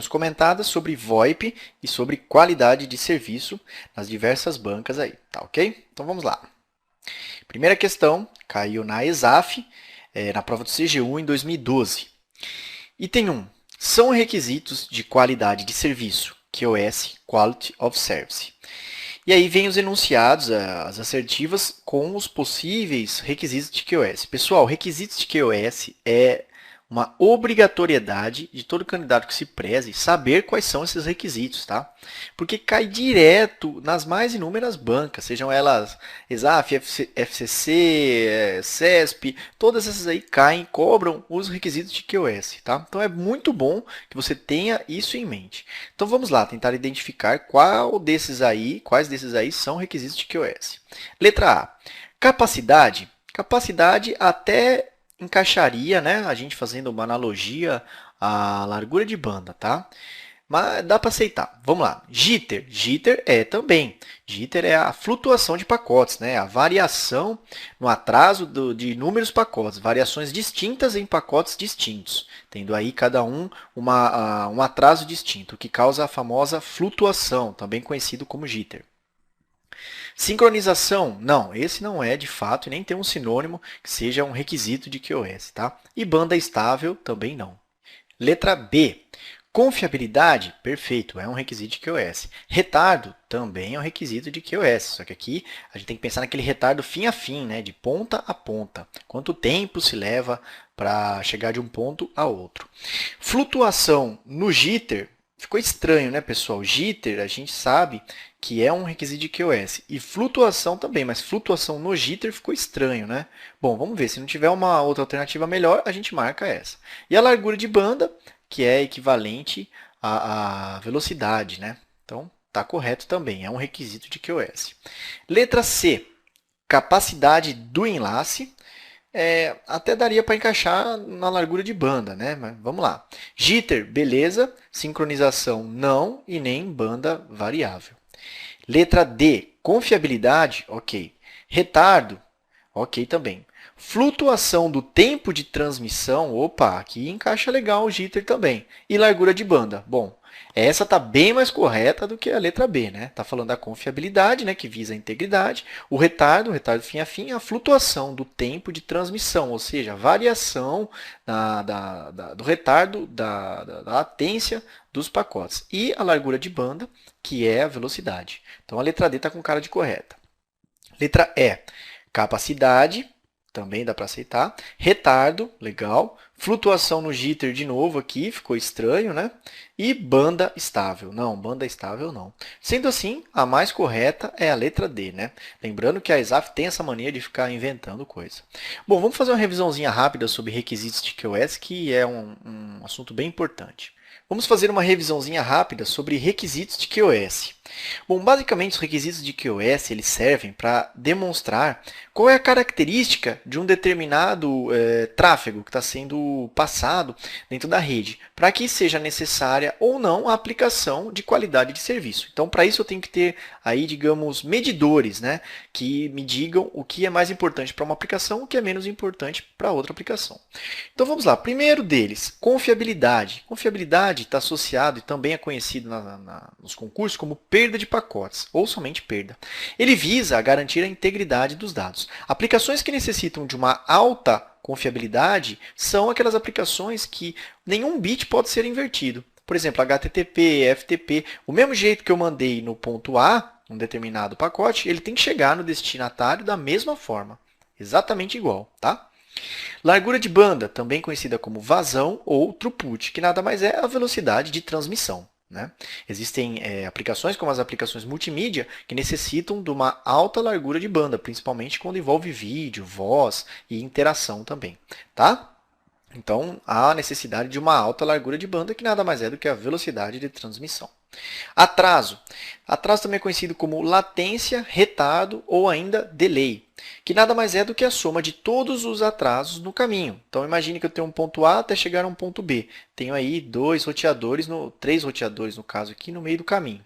menos comentadas sobre VoIP e sobre qualidade de serviço nas diversas bancas aí, tá ok? Então vamos lá. Primeira questão, caiu na ESAF, na prova do CGU em 2012. Item 1. São requisitos de qualidade de serviço, QoS, Quality of Service. E aí vem os enunciados, as assertivas, com os possíveis requisitos de QoS. Pessoal, requisitos de QoS é uma obrigatoriedade de todo candidato que se preze saber quais são esses requisitos, tá? Porque cai direto nas mais inúmeras bancas, sejam elas ESAF, FCC, CESP, todas essas aí caem, cobram os requisitos de QoS, tá? Então é muito bom que você tenha isso em mente. Então vamos lá, tentar identificar quais desses aí são requisitos de QoS. Letra A. Capacidade. Capacidade até encaixaria, né? A gente fazendo uma analogia à largura de banda, tá? Mas dá para aceitar. Vamos lá. Jitter. Jitter é também. Jitter é a flutuação de pacotes, né? A variação no atraso de inúmeros pacotes, variações distintas em pacotes distintos, tendo aí cada um um atraso distinto, que causa a famosa flutuação, também conhecido como jitter. Sincronização, não, esse não é de fato e nem tem um sinônimo que seja um requisito de QoS, tá? E banda estável também não. Letra B. Confiabilidade, perfeito, é um requisito de QoS. Retardo, também é um requisito de QoS, só que aqui a gente tem que pensar naquele retardo fim a fim, né, de ponta a ponta. Quanto tempo se leva para chegar de um ponto a outro. Flutuação no jitter, ficou estranho, né, pessoal? Jitter, a gente sabe que é um requisito de QoS. E flutuação também, mas flutuação no jitter ficou estranho, né? Bom, vamos ver. Se não tiver uma outra alternativa melhor, a gente marca essa. E a largura de banda, que é equivalente à velocidade, né? Então, está correto também. É um requisito de QoS. Letra C. Capacidade do enlace. Até daria para encaixar na largura de banda, né? Mas vamos lá. Jitter, beleza. Sincronização, não. E nem banda variável. Letra D, confiabilidade, ok. Retardo, ok também. Flutuação do tempo de transmissão, opa, aqui encaixa legal o jitter também. E largura de banda, bom, essa está bem mais correta do que a letra B, né? Está falando da confiabilidade, né, que visa a integridade, o retardo fim a fim, a flutuação do tempo de transmissão, ou seja, a variação do retardo, da latência dos pacotes. E a largura de banda, que é a velocidade. Então, a letra D está com cara de correta. Letra E, capacidade, também dá para aceitar. Retardo, legal. Flutuação no jitter de novo aqui, ficou estranho, né? E banda estável. Não, banda estável não. Sendo assim, a mais correta é a letra D, né? Lembrando que a ESAF tem essa mania de ficar inventando coisa. Bom, vamos fazer uma revisãozinha rápida sobre requisitos de QoS, que é um assunto bem importante. Vamos fazer uma revisãozinha rápida sobre requisitos de QoS. Bom, basicamente os requisitos de QoS eles servem para demonstrar qual é a característica de um determinado tráfego que está sendo passado dentro da rede, para que seja necessária ou não a aplicação de qualidade de serviço. Então, para isso eu tenho que ter aí, digamos, medidores, né, que me digam o que é mais importante para uma aplicação, o que é menos importante para outra aplicação. Então, vamos lá. Primeiro deles, confiabilidade. Confiabilidade está associado e também é conhecido nos concursos como perda de pacotes, ou somente perda. Ele visa garantir a integridade dos dados. Aplicações que necessitam de uma alta confiabilidade são aquelas aplicações que nenhum bit pode ser invertido. Por exemplo, HTTP, FTP, o mesmo jeito que eu mandei no ponto A, um determinado pacote, ele tem que chegar no destinatário da mesma forma, exatamente igual, tá? Largura de banda, também conhecida como vazão ou throughput, que nada mais é a velocidade de transmissão, né? Existem aplicações como as aplicações multimídia que necessitam de uma alta largura de banda, principalmente quando envolve vídeo, voz e interação também, tá? Então, há a necessidade de uma alta largura de banda, que nada mais é do que a velocidade de transmissão. Atraso. Atraso também é conhecido como latência, retardo ou ainda delay, que nada mais é do que a soma de todos os atrasos no caminho. Então, imagine que eu tenho um ponto A até chegar a um ponto B. Tenho aí três roteadores, no caso aqui, no meio do caminho.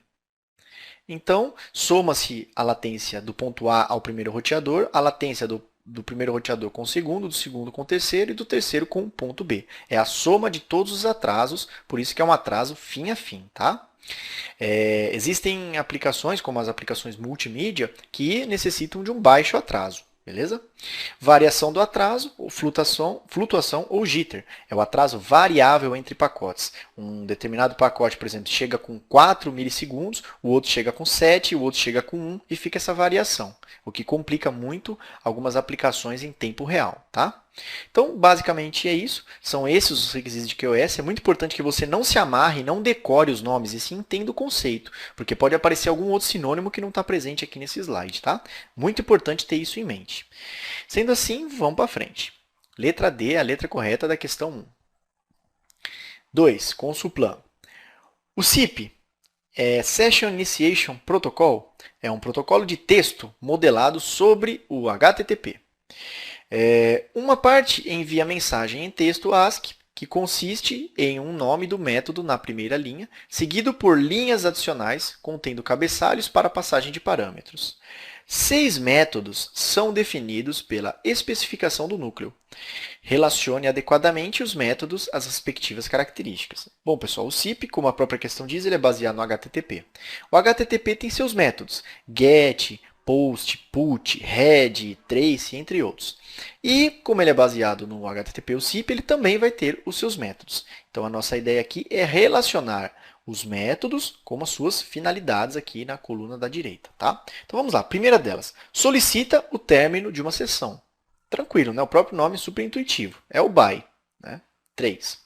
Então, soma-se a latência do ponto A ao primeiro roteador, a latência do do primeiro roteador com o segundo, do segundo com o terceiro e do terceiro com o ponto B. É a soma de todos os atrasos, por isso que é um atraso fim a fim, tá? Existem aplicações, como as aplicações multimídia, que necessitam de um baixo atraso. Beleza? Variação do atraso, flutuação ou jitter. É o atraso variável entre pacotes. Um determinado pacote, por exemplo, chega com 4 milissegundos, o outro chega com 7, o outro chega com 1 e fica essa variação, o que complica muito algumas aplicações em tempo real. Tá? Então, basicamente é isso. São esses os requisitos de QoS. É muito importante que você não se amarre, não decore os nomes, e sim entenda o conceito, porque pode aparecer algum outro sinônimo que não está presente aqui nesse slide. Tá? Muito importante ter isso em mente. Sendo assim, vamos para frente. Letra D é a letra correta da questão 1. 2. Consulplan. O SIP, Session Initiation Protocol, é um protocolo de texto modelado sobre o HTTP. Uma parte envia mensagem em texto ASCII, que consiste em um nome do método na primeira linha, seguido por linhas adicionais contendo cabeçalhos para passagem de parâmetros. 6 métodos são definidos pela especificação do núcleo. Relacione adequadamente os métodos às respectivas características. Bom, pessoal, o SIP, como a própria questão diz, ele é baseado no HTTP. O HTTP tem seus métodos, GET, POST, PUT, READ, TRACE, entre outros. E, como ele é baseado no HTTP, o SIP, ele também vai ter os seus métodos. Então, a nossa ideia aqui é relacionar os métodos com as suas finalidades aqui na coluna da direita. Tá? Então, vamos lá. Primeira delas, solicita o término de uma sessão. Tranquilo, né? O próprio nome é super intuitivo. É o BY. Né? 3.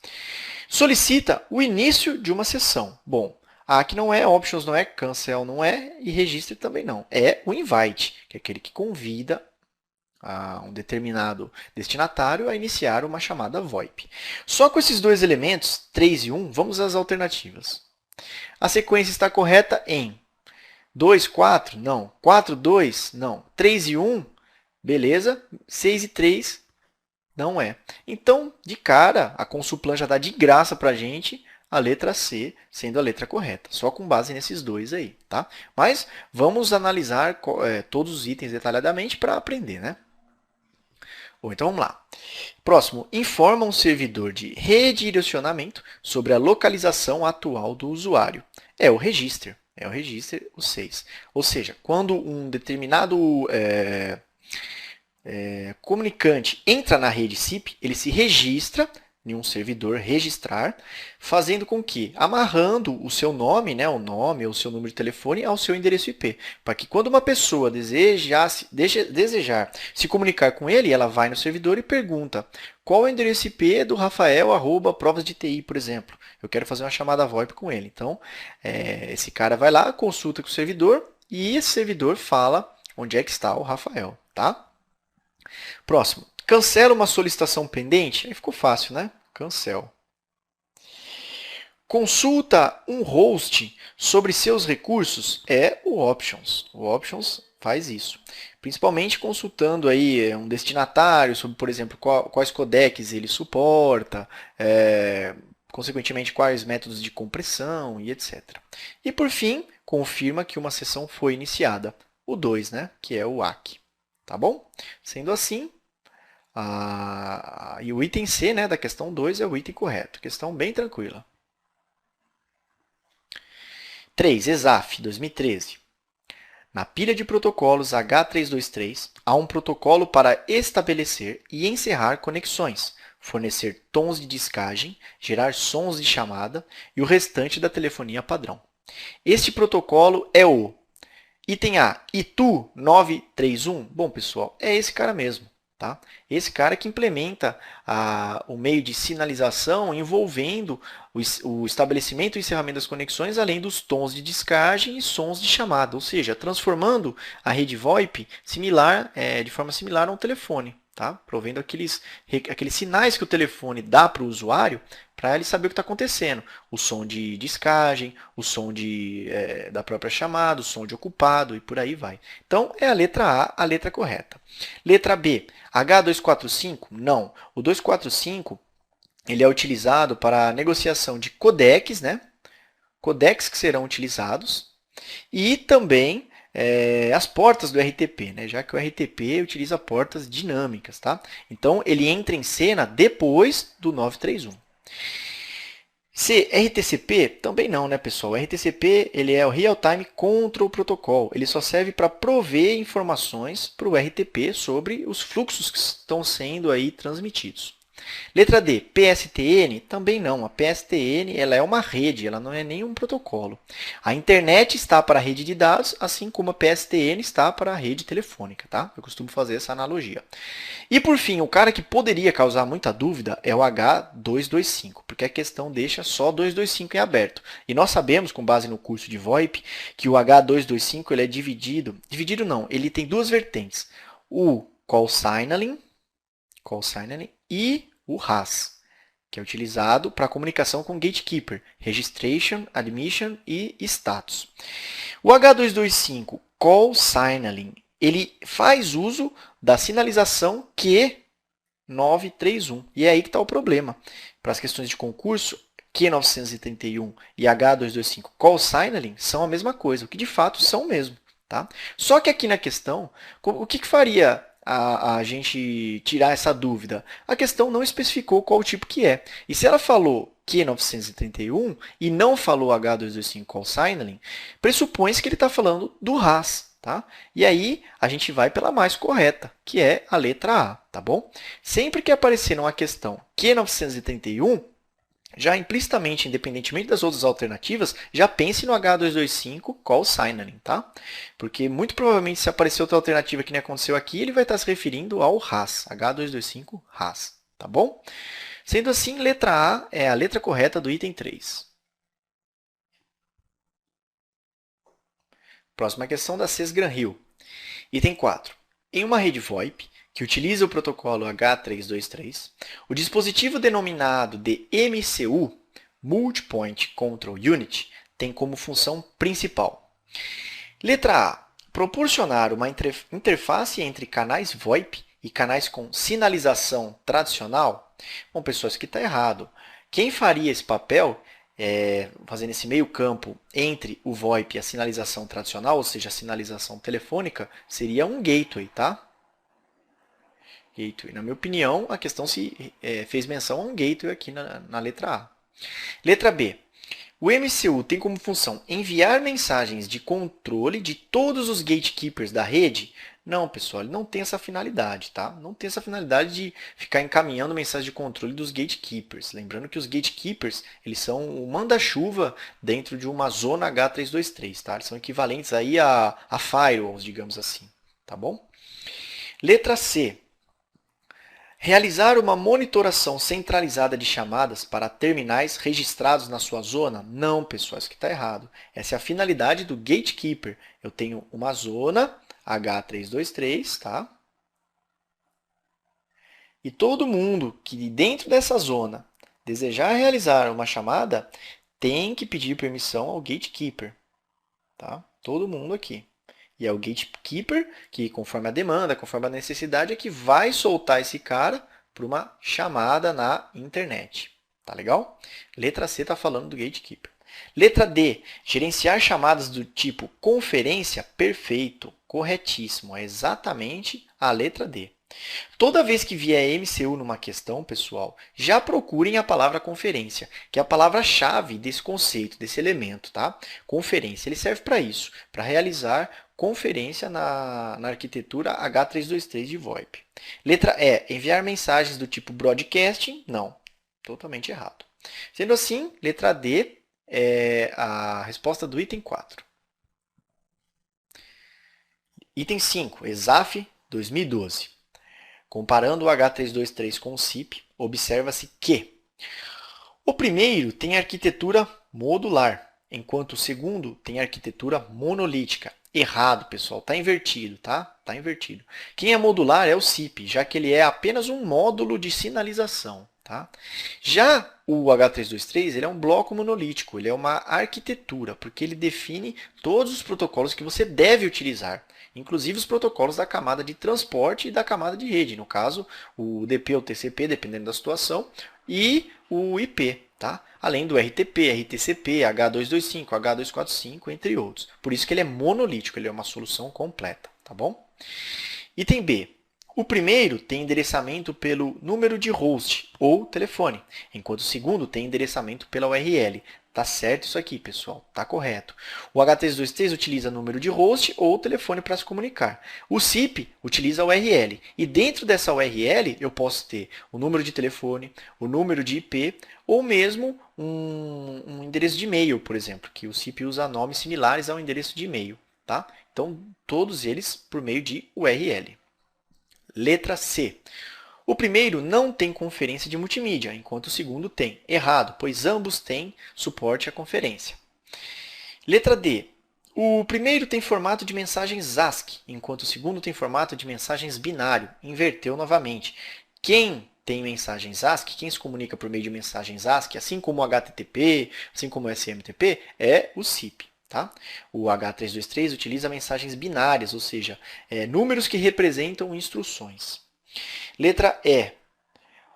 Solicita o início de uma sessão. Bom, aqui não é options, não é cancel, não é e registre também não. É o invite, que é aquele que convida a um determinado destinatário a iniciar uma chamada VoIP. Só com esses dois elementos, 3 e 1, vamos às alternativas. A sequência está correta em 2, 4? Não. 4, 2? Não. 3 e 1? Beleza. 6 e 3? Não é. Então, de cara, a Consulplan já dá de graça para a gente a letra C sendo a letra correta, só com base nesses dois aí. Tá? Mas vamos analisar todos os itens detalhadamente para aprender, né? Bom, então vamos lá. Próximo, informa um servidor de redirecionamento sobre a localização atual do usuário. É o register, o 6. Ou seja, quando um determinado comunicante entra na rede SIP, ele se registra em um servidor registrar, fazendo com que, amarrando o seu nome, né, o nome ou o seu número de telefone ao seu endereço IP, para que quando uma pessoa desejar se comunicar com ele, ela vai no servidor e pergunta qual é o endereço IP do Rafael, @provas de TI, por exemplo. Eu quero fazer uma chamada VoIP com ele. Então, esse cara vai lá, consulta com o servidor e esse servidor fala onde é que está o Rafael. Tá? Próximo. Cancela uma solicitação pendente? Aí ficou fácil, né? Cancel. Consulta um host sobre seus recursos? É o Options. O Options faz isso. Principalmente consultando aí um destinatário sobre, por exemplo, quais codecs ele suporta, consequentemente, quais métodos de compressão e etc. E, por fim, confirma que uma sessão foi iniciada. O 2, né? Que é o ACK. Tá bom? Sendo assim, e o item C, né, da questão 2 é o item correto. Questão bem tranquila. 3. ESAF, 2013. Na pilha de protocolos H323, há um protocolo para estabelecer e encerrar conexões, fornecer tons de discagem, gerar sons de chamada e o restante da telefonia padrão. Este protocolo é o item A, ITU 931. Bom, pessoal, é esse cara mesmo. Tá? Esse cara que implementa o meio de sinalização envolvendo o estabelecimento e encerramento das conexões, além dos tons de discagem e sons de chamada, ou seja, transformando a rede VoIP de forma similar a um telefone, tá? Provendo aqueles sinais que o telefone dá para o usuário para ele saber o que está acontecendo. O som de discagem, o som da própria chamada, o som de ocupado e por aí vai. Então, é a letra A, a letra correta. Letra B, H245? Não. O 245 ele é utilizado para a negociação de codecs, né? Codecs que serão utilizados, e também as portas do RTP, né? Já que o RTP utiliza portas dinâmicas, tá? Então, ele entra em cena depois do 931. RTCP? Também não, né, pessoal? O RTCP ele é o Real Time Control Protocol. Ele só serve para prover informações para o RTP sobre os fluxos que estão sendo aí transmitidos. Letra D, PSTN? Também não. A PSTN ela é uma rede, ela não é nenhum protocolo. A internet está para a rede de dados, assim como a PSTN está para a rede telefônica, tá? Eu costumo fazer essa analogia. E por fim, o cara que poderia causar muita dúvida é o H225, porque a questão deixa só 225 em aberto. E nós sabemos, com base no curso de VoIP, que o H225 ele é dividido não, ele tem duas vertentes. O call signaling e o RAS, que é utilizado para comunicação com gatekeeper, registration, admission e status. O H225 call signaling, ele faz uso da sinalização Q931. E é aí que está o problema. Para as questões de concurso, Q931 e H225 call signaling são a mesma coisa, o que de fato são mesmo. Tá? Só que aqui na questão, o que faria a gente tirar essa dúvida? A questão não especificou qual tipo que é. E se ela falou Q931 e não falou H225 call signaling, pressupõe-se que ele está falando do RAS. Tá? E aí a gente vai pela mais correta, que é a letra A. Tá bom? Sempre que aparecer uma questão Q931, já implicitamente, independentemente das outras alternativas, já pense no H225 call signaling, tá? Porque muito provavelmente se aparecer outra alternativa que nem aconteceu aqui, ele vai estar se referindo ao RAS, H225 RAS, tá bom? Sendo assim, letra A é a letra correta do item 3. Próxima questão da CES Gran Rio. Item 4. Em uma rede VoIP, que utiliza o protocolo H323, o dispositivo denominado de MCU, Multipoint Control Unit, tem como função principal. Letra A. Proporcionar uma interface entre canais VoIP e canais com sinalização tradicional. Bom, pessoal, isso aqui está errado. Quem faria esse papel, fazendo esse meio campo entre o VoIP e a sinalização tradicional, ou seja, a sinalização telefônica, seria um gateway, tá? Gateway. Na minha opinião, a questão fez menção a um gateway aqui na letra A. Letra B. O MCU tem como função enviar mensagens de controle de todos os gatekeepers da rede? Não, pessoal, ele não tem essa finalidade, tá? Não tem essa finalidade de ficar encaminhando mensagem de controle dos gatekeepers. Lembrando que os gatekeepers, eles são o manda-chuva dentro de uma zona H323, tá? Eles são equivalentes aí a firewalls, digamos assim, tá bom? Letra C. Realizar uma monitoração centralizada de chamadas para terminais registrados na sua zona? Não, pessoal, isso aqui está errado. Essa é a finalidade do gatekeeper. Eu tenho uma zona H323, tá? E todo mundo que dentro dessa zona desejar realizar uma chamada tem que pedir permissão ao gatekeeper, tá? Todo mundo aqui. E é o gatekeeper que, conforme a demanda, conforme a necessidade, é que vai soltar esse cara para uma chamada na internet. Tá legal? Letra C está falando do gatekeeper. Letra D. Gerenciar chamadas do tipo conferência? Perfeito. Corretíssimo. É exatamente a letra D. Toda vez que vier MCU numa questão, pessoal, já procurem a palavra conferência, que é a palavra-chave desse conceito, desse elemento, tá? Conferência, ele serve para isso, para realizar conferência na arquitetura H323 de VoIP. Letra E, enviar mensagens do tipo broadcasting? Não, totalmente errado. Sendo assim, letra D é a resposta do item 4. Item 5, ESAF 2012. Comparando o H323 com o CIP, observa-se que o primeiro tem arquitetura modular, enquanto o segundo tem arquitetura monolítica. Errado, pessoal. Está invertido, tá? Está invertido. Quem é modular é o CIP, já que ele é apenas um módulo de sinalização. Tá? Já o H323 ele é um bloco monolítico, ele é uma arquitetura, porque ele define todos os protocolos que você deve utilizar. inclusive os protocolos da camada de transporte e da camada de rede, no caso, o DP ou TCP, dependendo da situação, e o IP, tá? Além do RTP, RTCP, H225, H245, entre outros. Por isso que ele é monolítico, ele é uma solução completa, tá bom? Item B. O primeiro tem endereçamento pelo número de host ou telefone, enquanto o segundo tem endereçamento pela URL. Tá certo isso aqui, pessoal. Tá correto. O H323 utiliza número de host ou telefone para se comunicar. O SIP utiliza a URL. E dentro dessa URL eu posso ter o número de telefone, o número de IP ou mesmo um endereço de e-mail, por exemplo, que o SIP usa nomes similares ao endereço de e-mail. Tá? Então, todos eles por meio de URL. Letra C. O primeiro não tem conferência de multimídia, enquanto o segundo tem. Errado, pois ambos têm suporte à conferência. Letra D. O primeiro tem formato de mensagens ASCII, enquanto o segundo tem formato de mensagens binário. Inverteu novamente. Quem tem mensagens ASCII, quem se comunica por meio de mensagens ASCII, assim como o HTTP, assim como o SMTP, é o SIP. Tá? O H323 utiliza mensagens binárias, ou seja, números que representam instruções. Letra E.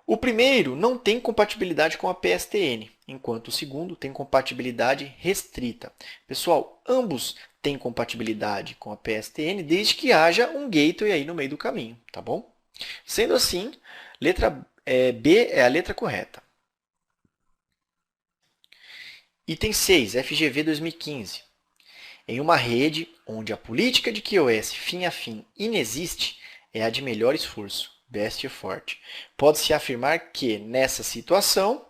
O primeiro não tem compatibilidade com a PSTN, enquanto o segundo tem compatibilidade restrita. Pessoal, ambos têm compatibilidade com a PSTN desde que haja um gateway aí no meio do caminho, tá bom? Sendo assim, letra B é a letra correta. Item 6, FGV 2015. Em uma rede onde a política de QoS fim a fim inexiste, é a de melhor esforço, best effort. Pode-se afirmar que, nessa situação,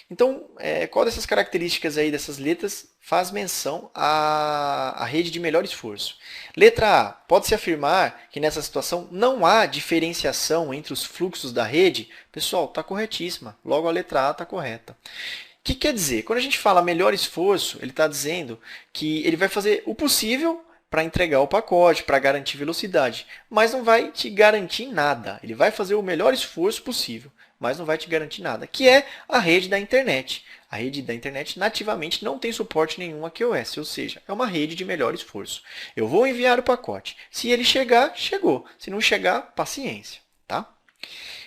então, qual dessas características aí dessas letras faz menção à rede de melhor esforço? Letra A. Pode-se afirmar que nessa situação não há diferenciação entre os fluxos da rede? Pessoal, está corretíssima. Logo, a letra A está correta. O que quer dizer? Quando a gente fala melhor esforço, ele está dizendo que ele vai fazer o possível para entregar o pacote, para garantir velocidade, mas não vai te garantir nada. Ele vai fazer o melhor esforço possível, mas não vai te garantir nada, que é a rede da internet. A rede da internet nativamente não tem suporte nenhum a QoS, ou seja, é uma rede de melhor esforço. Eu vou enviar o pacote. Se ele chegar, chegou. Se não chegar, paciência. Tá?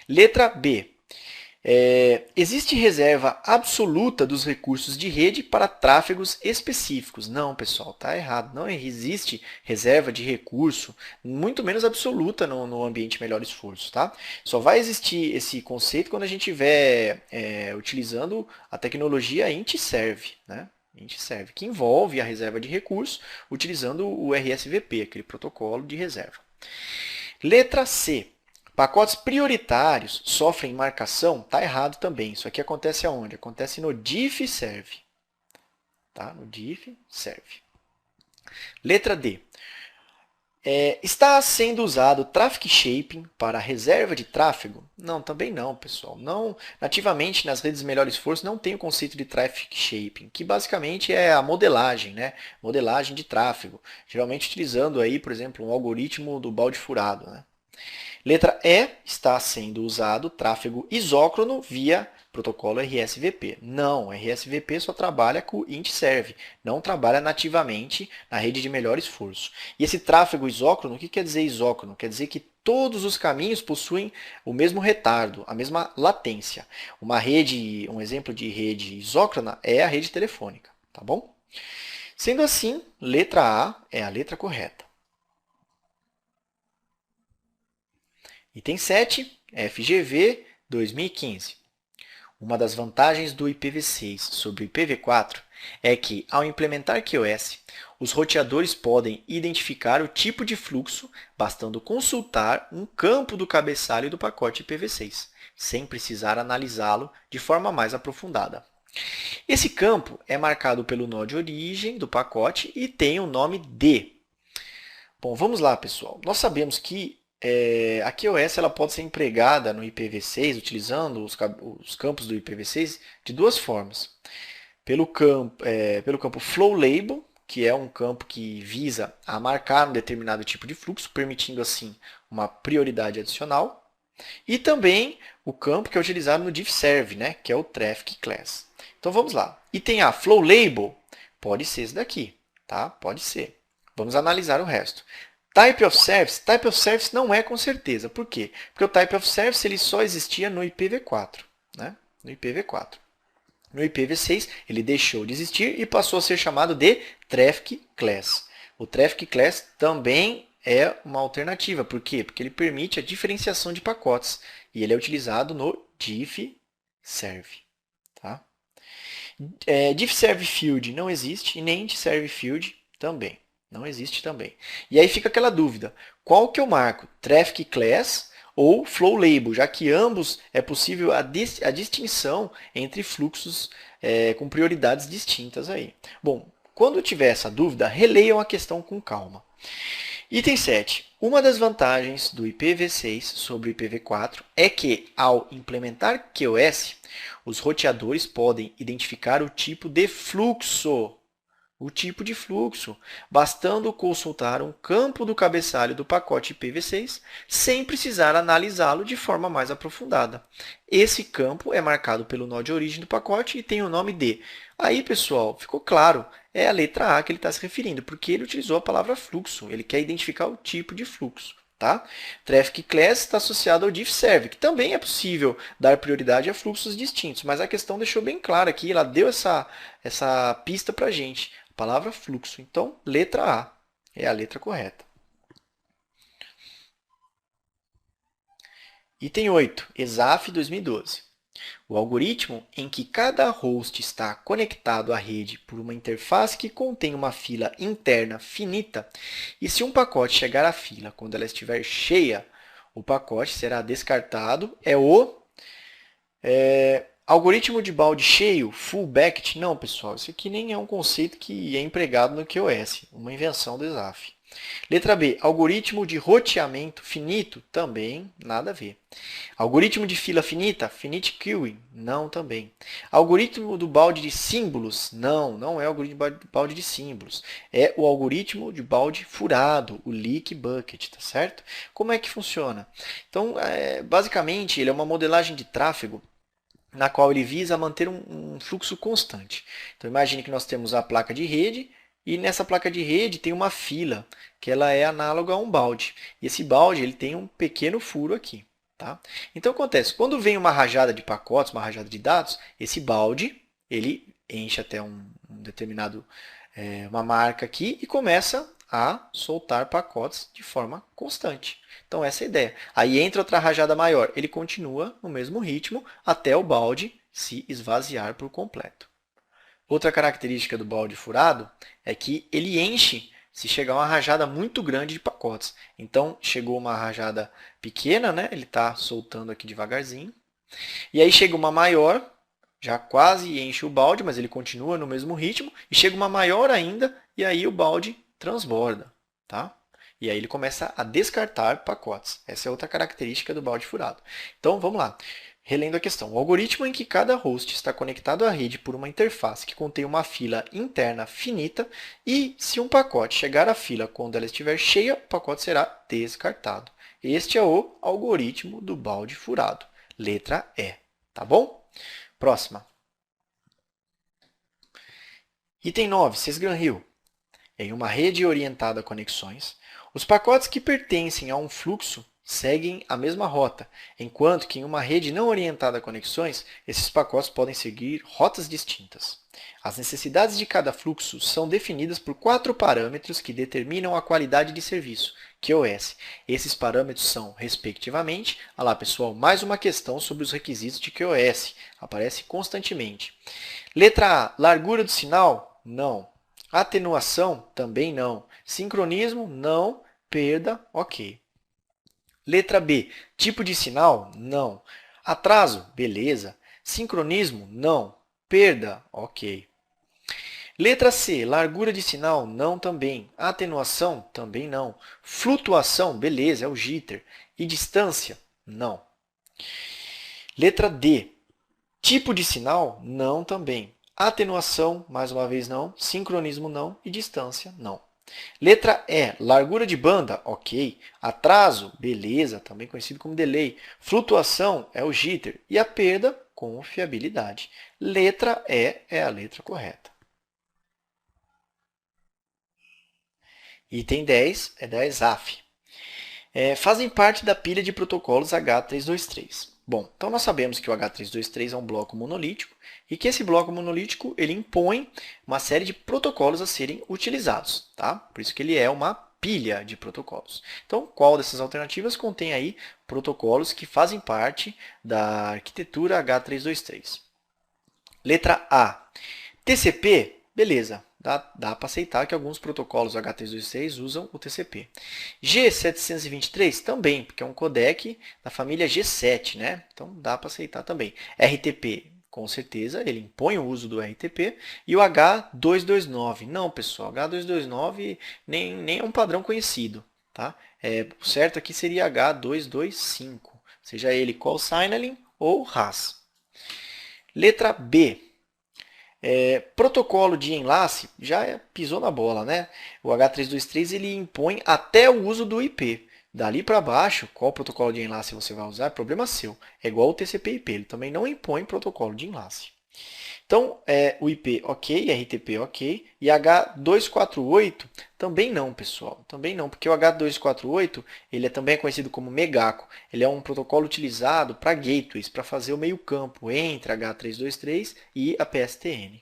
Letra B. Existe reserva absoluta dos recursos de rede para tráfegos específicos. Não, pessoal, está errado. Não existe reserva de recurso, muito menos absoluta no ambiente melhor esforço. Tá? Só vai existir esse conceito quando a gente estiver utilizando a tecnologia IntServe, né? IntServe, que envolve a reserva de recurso utilizando o RSVP, aquele protocolo de reserva. Letra C. Pacotes prioritários sofrem marcação? Está errado também. Isso aqui acontece aonde? Acontece no diff-serve. Tá? No diff-serve. Letra D. Está sendo usado Traffic Shaping para reserva de tráfego? Não, também não, pessoal. Não, nativamente, nas redes de melhor esforço, não tem o conceito de Traffic Shaping, que basicamente é a modelagem, né? Modelagem de tráfego. Geralmente utilizando, aí, por exemplo, um algoritmo do balde furado, né? Letra E, está sendo usado tráfego isócrono via protocolo RSVP. Não, RSVP só trabalha com o IntServe, não trabalha nativamente na rede de melhor esforço. E esse tráfego isócrono, o que quer dizer isócrono? Quer dizer que todos os caminhos possuem o mesmo retardo, a mesma latência. Um exemplo de rede isócrona é a rede telefônica, tá bom? Sendo assim, letra A é a letra correta. Item 7, FGV 2015. Uma das vantagens do IPv6 sobre o IPv4 é que, ao implementar QoS, os roteadores podem identificar o tipo de fluxo, bastando consultar um campo do cabeçalho do pacote IPv6, sem precisar analisá-lo de forma mais aprofundada. Esse campo é marcado pelo nó de origem do pacote e tem o nome D. Bom, vamos lá, pessoal. Nós sabemos que a QoS ela pode ser empregada no IPv6, utilizando os campos do IPv6 de duas formas. Pelo campo Flow Label, que é um campo que visa a marcar um determinado tipo de fluxo, permitindo assim uma prioridade adicional. E também o campo que é utilizado no diff-serve, né, que é o Traffic Class. Então vamos lá. Item A, Flow Label, pode ser esse daqui, tá? Pode ser. Vamos analisar o resto. Type of service não é com certeza. Por quê? Porque o type of service ele só existia no IPv4, né? No IPv4. No IPv6, ele deixou de existir e passou a ser chamado de Traffic Class. O Traffic Class também é uma alternativa. Por quê? Porque ele permite a diferenciação de pacotes. E ele é utilizado no diffserv. Tá? Diffserv Field não existe e nem diffserv Field também. Não existe também. E aí fica aquela dúvida. Qual que eu marco? Traffic Class ou Flow Label, já que ambos é possível a distinção entre fluxos com prioridades distintas aí. Bom, quando tiver essa dúvida, releiam a questão com calma. Item 7. Uma das vantagens do IPv6 sobre o IPv4 é que, ao implementar QoS, os roteadores podem identificar o tipo de fluxo. Bastando consultar um campo do cabeçalho do pacote IPv6 sem precisar analisá-lo de forma mais aprofundada. Esse campo é marcado pelo nó de origem do pacote e tem o nome de. Aí, pessoal, ficou claro, é a letra A que ele está se referindo, porque ele utilizou a palavra fluxo, ele quer identificar o tipo de fluxo. Tá? Traffic Class está associado ao diffserv, que também é possível dar prioridade a fluxos distintos, mas a questão deixou bem clara aqui, ela deu essa pista para a gente. Palavra fluxo. Então, letra A é a letra correta. Item 8, ESAF 2012. O algoritmo em que cada host está conectado à rede por uma interface que contém uma fila interna finita, e se um pacote chegar à fila quando ela estiver cheia, o pacote será descartado, é o algoritmo de balde cheio, full bucket. Não, pessoal, isso aqui nem é um conceito que é empregado no QoS, uma invenção do ESAF. Letra B, algoritmo de roteamento finito, também nada a ver. Algoritmo de fila finita, finite queuing, não também. Algoritmo do balde de símbolos, não é o algoritmo de balde de símbolos. É o algoritmo de balde furado, o leak bucket, tá certo? Como é que funciona? Então, basicamente, ele é uma modelagem de tráfego na qual ele visa manter um fluxo constante. Então, imagine que nós temos a placa de rede e nessa placa de rede tem uma fila, que ela é análoga a um balde. E esse balde ele tem um pequeno furo aqui. Tá? Então, acontece, quando vem uma rajada de pacotes, uma rajada de dados, esse balde ele enche até uma marca aqui e começa a soltar pacotes de forma constante. Então, essa é a ideia. Aí entra outra rajada maior. Ele continua no mesmo ritmo até o balde se esvaziar por completo. Outra característica do balde furado é que ele enche se chegar uma rajada muito grande de pacotes. Então, chegou uma rajada pequena, né? Ele está soltando aqui devagarzinho. E aí chega uma maior, já quase enche o balde, mas ele continua no mesmo ritmo. E chega uma maior ainda, e aí o balde transborda. Tá? E aí ele começa a descartar pacotes. Essa é outra característica do balde furado. Então, vamos lá. Relendo a questão. O algoritmo em que cada host está conectado à rede por uma interface que contém uma fila interna finita e, se um pacote chegar à fila quando ela estiver cheia, o pacote será descartado. Este é o algoritmo do balde furado. Letra E. Tá bom? Próxima. Item 9, Sesgram Hill. Em uma rede orientada a conexões, os pacotes que pertencem a um fluxo seguem a mesma rota, enquanto que em uma rede não orientada a conexões, esses pacotes podem seguir rotas distintas. As necessidades de cada fluxo são definidas por 4 parâmetros que determinam a qualidade de serviço, QoS. Esses parâmetros são, respectivamente, olha lá pessoal, mais uma questão sobre os requisitos de QoS, aparece constantemente. Letra A, largura do sinal? Não. Atenuação? Também não. Sincronismo? Não. Perda? Ok. Letra B, tipo de sinal? Não. Atraso? Beleza. Sincronismo? Não. Perda? Ok. Letra C, largura de sinal? Não também. Atenuação? Também não. Flutuação? Beleza, é o jitter. E distância? Não. Letra D, tipo de sinal? Não também. Atenuação, mais uma vez não. Sincronismo não. E distância não. Letra E, largura de banda, ok. Atraso, beleza, também conhecido como delay. Flutuação é o jitter. E a perda, confiabilidade. Letra E é a letra correta. Item 10 é da ESAF. Fazem parte da pilha de protocolos H323. Bom, então nós sabemos que o H323 é um bloco monolítico e que esse bloco monolítico ele impõe uma série de protocolos a serem utilizados, tá? Por isso que ele é uma pilha de protocolos. Então, qual dessas alternativas contém aí protocolos que fazem parte da arquitetura H323? Letra A. TCP, beleza. Dá para aceitar que alguns protocolos H326 usam o TCP. G723 também, porque é um codec da família G7, né? Então dá para aceitar também. RTP, com certeza, ele impõe o uso do RTP. E o H229, não, pessoal, H229 nem é um padrão conhecido, tá? O certo aqui seria H225, seja ele call signaling ou RAS. Letra B. Protocolo de enlace, já pisou na bola, né? O H323 ele impõe até o uso do IP. Dali para baixo, qual protocolo de enlace você vai usar é problema seu. É igual o TCP/IP, ele também não impõe protocolo de enlace. Então, o IP ok, RTP ok, e H248 também não, pessoal. Também não, porque o H248 ele também é conhecido como Megaco. Ele é um protocolo utilizado para gateways, para fazer o meio campo entre H323 e a PSTN.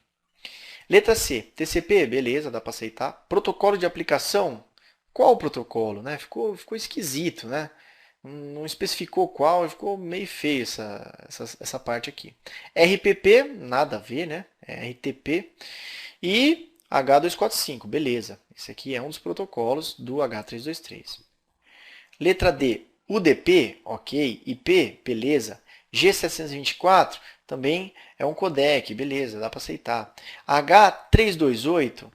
Letra C, TCP, beleza, dá para aceitar. Protocolo de aplicação, qual o protocolo? Né? Ficou esquisito, né? Não especificou qual, ficou meio feio essa parte aqui. RPP, nada a ver, né? RTP. E H245, beleza. Esse aqui é um dos protocolos do H323. Letra D, UDP, ok. IP, beleza. G724, também é um codec, beleza, dá para aceitar. H328,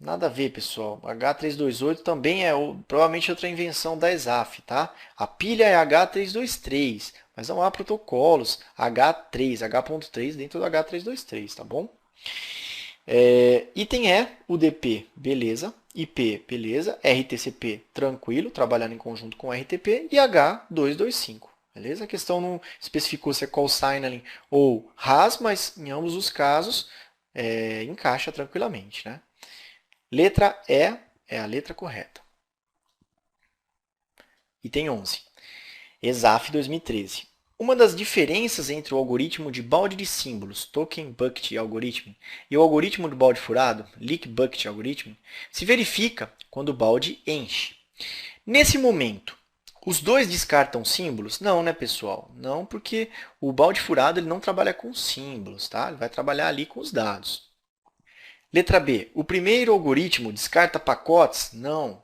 nada a ver, pessoal. H328 também é provavelmente outra invenção da ESAF, tá? A pilha é H323, mas não há protocolos H3, H.3 dentro do H323, tá bom? Item E, UDP, beleza. IP, beleza. RTCP, tranquilo, trabalhando em conjunto com RTP. E H225, beleza? A questão não especificou se é call signaling ou RAS, mas em ambos os casos encaixa tranquilamente, né? Letra E é a letra correta. Item 11. ESAF 2013. Uma das diferenças entre o algoritmo de balde de símbolos, Token Bucket Algorithm, e o algoritmo do balde furado, Leak Bucket Algorithm, se verifica quando o balde enche. Nesse momento, os dois descartam símbolos? Não, né, pessoal? Não, porque o balde furado ele não trabalha com símbolos, tá? Ele vai trabalhar ali com os dados. Letra B. O primeiro algoritmo descarta pacotes? Não.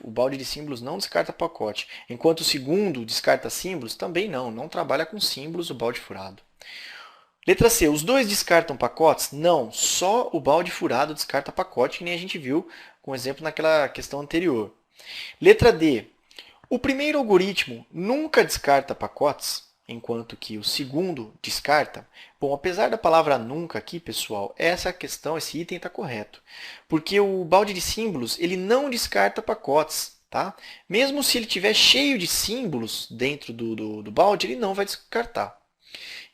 O balde de símbolos não descarta pacote. Enquanto o segundo descarta símbolos? Também não. Não trabalha com símbolos o balde furado. Letra C. Os dois descartam pacotes? Não. Só o balde furado descarta pacote, que nem a gente viu com o exemplo naquela questão anterior. Letra D. O primeiro algoritmo nunca descarta pacotes? Enquanto que o segundo descarta. Bom, apesar da palavra nunca aqui, pessoal, essa questão, esse item está correto. Porque o balde de símbolos, ele não descarta pacotes, tá? Mesmo se ele estiver cheio de símbolos dentro do balde, ele não vai descartar.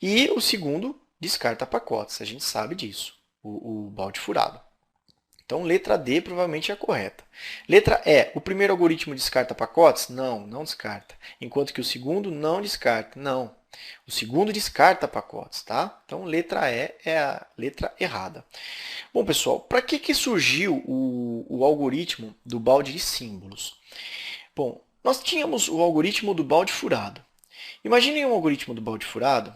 E o segundo descarta pacotes, a gente sabe disso, o balde furado. Então, letra D provavelmente é a correta. Letra E. O primeiro algoritmo descarta pacotes? Não, não descarta. Enquanto que o segundo não descarta. Não. O segundo descarta pacotes, tá? Então, letra E é a letra errada. Bom, pessoal, para que surgiu o algoritmo do balde de símbolos? Bom, nós tínhamos o algoritmo do balde furado. Imaginem um algoritmo do balde furado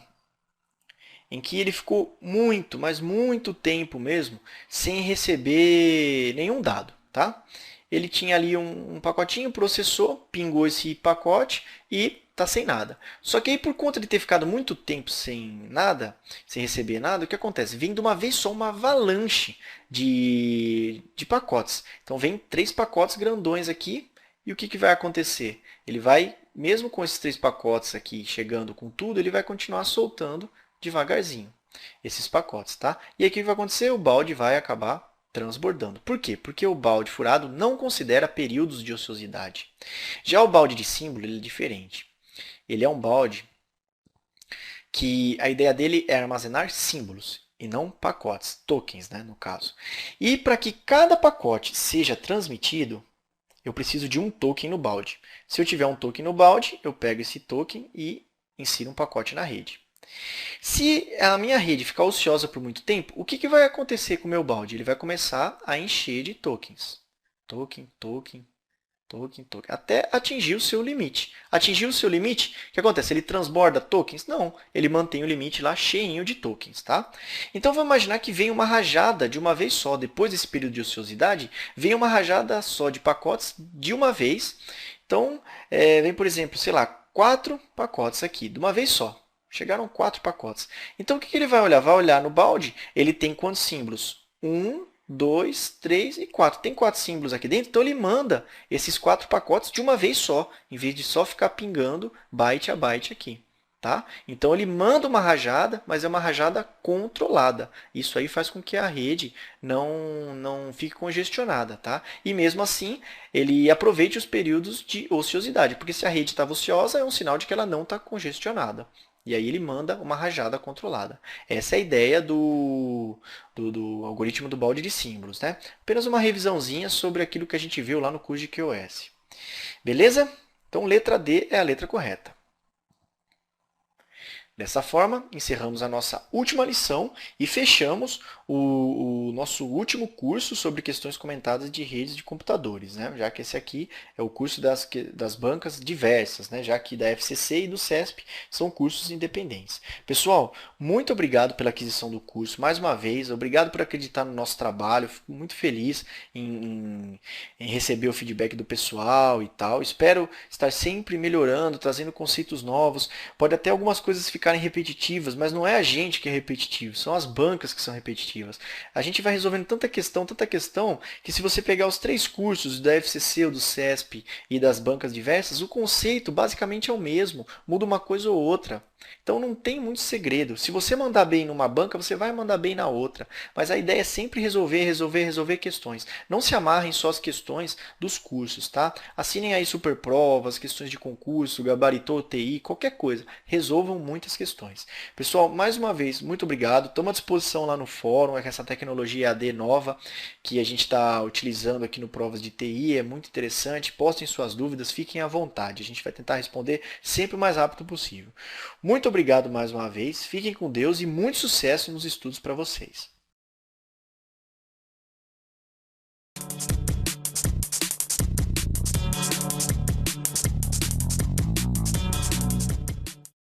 em que ele ficou muito, mas muito tempo mesmo, sem receber nenhum dado, tá? Ele tinha ali um pacotinho, processou, pingou esse pacote e está sem nada. Só que aí, por conta de ter ficado muito tempo sem nada, sem receber nada, o que acontece? Vem de uma vez só uma avalanche de pacotes. Então, vem 3 pacotes grandões aqui, e o que vai acontecer? Ele vai, mesmo com esses 3 pacotes aqui chegando com tudo, ele vai continuar soltando devagarzinho esses pacotes, tá? E aí o que vai acontecer? O balde vai acabar transbordando. Por quê? Porque o balde furado não considera períodos de ociosidade. Já o balde de símbolo ele é diferente. Ele é um balde que a ideia dele é armazenar símbolos e não pacotes, tokens, né, no caso. E para que cada pacote seja transmitido, eu preciso de um token no balde. Se eu tiver um token no balde, eu pego esse token e insiro um pacote na rede. Se a minha rede ficar ociosa por muito tempo, o que vai acontecer com o meu balde? Ele vai começar a encher de tokens. Token, token, token, token, até atingir o seu limite. Atingir o seu limite, o que acontece? Ele transborda tokens? Não, ele mantém o limite lá cheinho de tokens. Tá? Então, vamos imaginar que vem uma rajada de uma vez só. Depois desse período de ociosidade, vem uma rajada só de pacotes de uma vez. Então, vem, por exemplo, sei lá, 4 pacotes aqui, de uma vez só. Chegaram 4 pacotes. Então, o que ele vai olhar? Vai olhar no balde, ele tem quantos símbolos? 1, 2, 3 e 4. Tem 4 símbolos aqui dentro, então ele manda esses 4 pacotes de uma vez só, em vez de só ficar pingando byte a byte aqui. Tá? Então, ele manda uma rajada, mas é uma rajada controlada. Isso aí faz com que a rede não fique congestionada. Tá? E mesmo assim, ele aproveite os períodos de ociosidade, porque se a rede estava ociosa, é um sinal de que ela não está congestionada. E aí ele manda uma rajada controlada. Essa é a ideia do algoritmo do balde de símbolos. Né? Apenas uma revisãozinha sobre aquilo que a gente viu lá no curso de QoS. Beleza? Então, letra D é a letra correta. Dessa forma, encerramos a nossa última lição e fechamos o nosso último curso sobre questões comentadas de redes de computadores, né? Já que esse aqui é o curso das bancas diversas, né? Já que da FCC e do CESP são cursos independentes. Pessoal, muito obrigado pela aquisição do curso, mais uma vez, obrigado por acreditar no nosso trabalho, fico muito feliz em receber o feedback do pessoal e tal. Espero estar sempre melhorando, trazendo conceitos novos, pode até algumas coisas ficarem repetitivas, mas não é a gente que é repetitivo, são as bancas que são repetitivas. A gente vai resolvendo tanta questão, que se você pegar os 3 cursos da FCC, ou do CESP e das bancas diversas, o conceito basicamente é o mesmo, muda uma coisa ou outra. Então não tem muito segredo. Se você mandar bem numa banca, você vai mandar bem na outra. Mas a ideia é sempre resolver questões. Não se amarrem só às questões dos cursos, tá? Assinem aí superprovas, questões de concurso, gabaritou, TI, qualquer coisa. Resolvam muitas questões. Pessoal, mais uma vez, muito obrigado. Estamos à disposição lá no fórum, essa tecnologia EAD nova que a gente está utilizando aqui no Provas de TI. É muito interessante. Postem suas dúvidas, fiquem à vontade. A gente vai tentar responder sempre o mais rápido possível. Muito obrigado mais uma vez, fiquem com Deus e muito sucesso nos estudos para vocês.